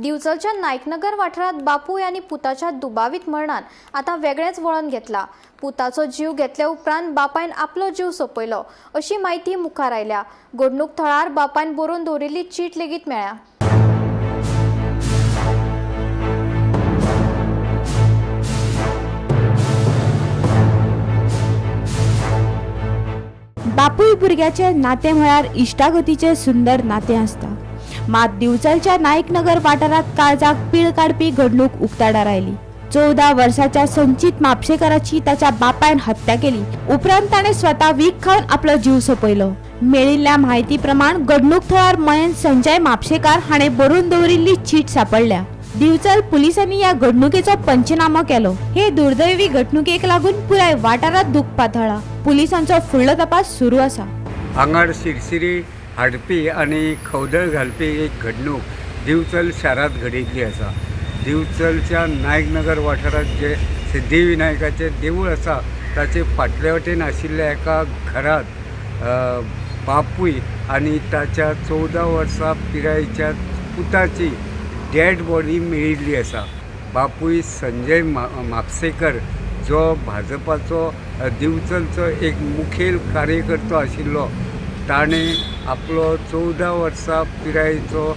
दिवचलच्या नायकनगर वाठारात बापू यांनी पुताच्या दुबावित मरणान आता वेगळेच वळण घेतला। पुताचो जीव घेतल्या उपरांत बापायन आपलो जीव सोपयलो अशी माहिती मुखार आयल्या। घडणूक थळार बापायन बरोवन दवरिल्ली चीट लेगीत मेळ्ळ्या। बापूय भुरग्याचे नाते म्हळ्यार इश्टागतीचे सुंदर नाते आसता। मात दिवचलच्या नायकनगर वाठारात काळजाक पीळ काडपी घडणूक उक्ताडार आयली। 14 वर्षाच्या संचित म्हापशेकाराची ताच्या बापायन हत्या केली। उपरांत ताणे स्वता वीख खावन आपलो जीव सोपयलो। मेळिल्ल्या म्हायती प्रमाण घडणूक थळार मयेन संजय म्हापशेकार हाणें बरोवन दवरिल्ली चीट सांपडल्या। दिवचल पुलिसांनी या घडणुकेचो पंचनामो केलो। हे दुर्दैवी घडणुकेक लागून पुराय वाठारात दूख पातळ्ळा। पुलिसांचो फुडलो तपास सुरू आसा। आंगार शिरशिरी हाडपी आनी खवदळ घालपी एक घडणूक दिवचल शारांत घडिल्ली आसा। दिवचलच्या नायकनगर वाठारात जे सिद्धिविनायकाचें देवूळ आसा ताचे फाटले वटेन आशिल्ल्या एका घरांत बापूय आनी ताच्या 14 वर्सां पिरायेच्या पुताची डेड बॉडी मेळिल्ली आसा। बापूय संजय म्हापशेकर जो भाजपाचो दिवचलचो एक मुखेल कार्यकर्तो आशिल्लो, ताणें आपलो 14 वर्सां पिरायेचो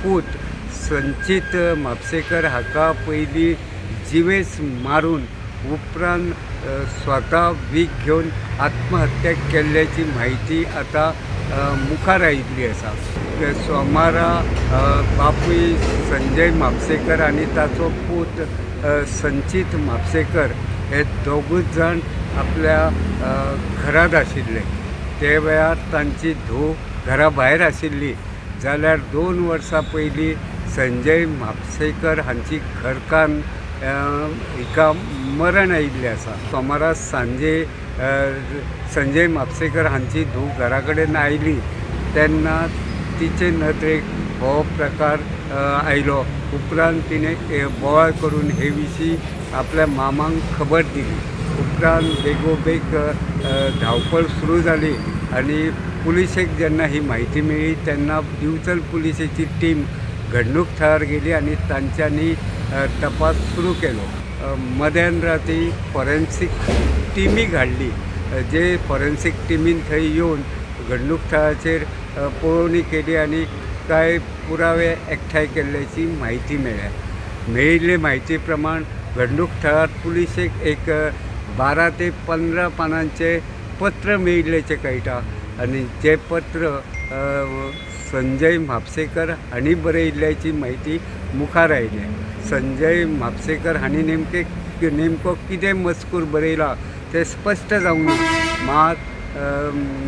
पूत संचित म्हापशेकर हाका पयलीं जिवेस मारून उपरांत स्वता वीख घेवन आत्महत्या केल्ल्याची म्हायती आतां मुखार आयिल्ली आसा। सोमारा बापूय संजय म्हापशेकर आनी ताचो पूत संचित म्हापशेकर हे दोगूच जाण आपल्या घरांत आशिल्ले। ते वेळार तांची धूव घरा भायर आशिल्ली जाल्यार 2 वर्सां पयलीं संजय म्हापशेकर हांची घरकान्न हिका मरण आयिल्लें आसा। सोमारा सांजे संजय म्हापशेकर हांची धूव घरा कडेन आयली तेन्ना तिचे नदरेक हो प्रकार आयलो। उपरांत तिणें बोवाळ करून हे विशीं आपल्या मामांक खबर दिली। उपरांत बेगोबेग धांवपळ सुरू जाली आनी पुलिशेक जेन्ना ही म्हायती मेळ्ळी तेन्ना दिवचल पुलिशेची टीम घडणूक थळार गेली आनी तांच्यांनी तपास सुरू केलो। मध्यान राती फॉरेन्सीक टिमी धाडली। जे फॉरेन्सीक टिमीन थंय येवन घडणूक थळाचेर पळोवणी केली आनी कांय पुरावे एकठांय केल्ल्याची म्हायती मेळ्ळ्या। मेळिल्ले म्हायती प्रमाण घडणूक थळार पुलिशेक एक 12 ते 15 पानांचें पत्र मेळिल्लेचें कळटा आनी जें पत्र संजय म्हापशेकर हांणी बरयिल्ल्याची म्हायती मुखार आयली। संजय म्हापशेकर हांणी नेमको कितें मजकूर बरयला तें स्पश्ट जावंक ना। मात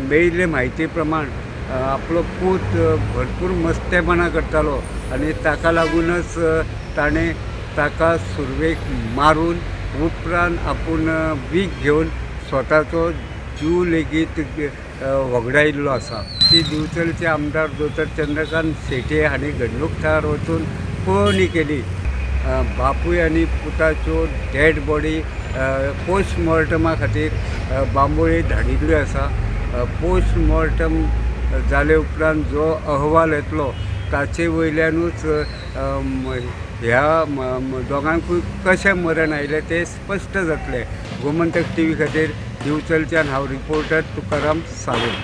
मेळिल्ले म्हायती प्रमाण आपलो पूत भरपूर मस्तेपणां करतालो आनी ताका लागूनच ताणें ताका सुरवेक मारून उपरांत आपूण वीख घेवन स्वताचो जीव लेगीत वगडायिल्लो आसा। ती दिवचलचे आमदार दोतर चंद्रकांत शेटे हांणी घडणूक थळार वचून पळोवणी केली। बापूय आनी पुताच्यो डेड बॉडी पोस्टमॉर्टमा खातीर बांबोळे धाडिल्ल्यो आसा। पोस्टमॉर्टम जाले उपरांत जो अहवाल येतलो ताचे वयल्यानूच ह्या दोगांकूय कशें मरण आयलें तें स्पश्ट जातलें। गोमंतक TV खातीर दिवचलच्यान हांव रिपोर्टर तुकाराम सावंत।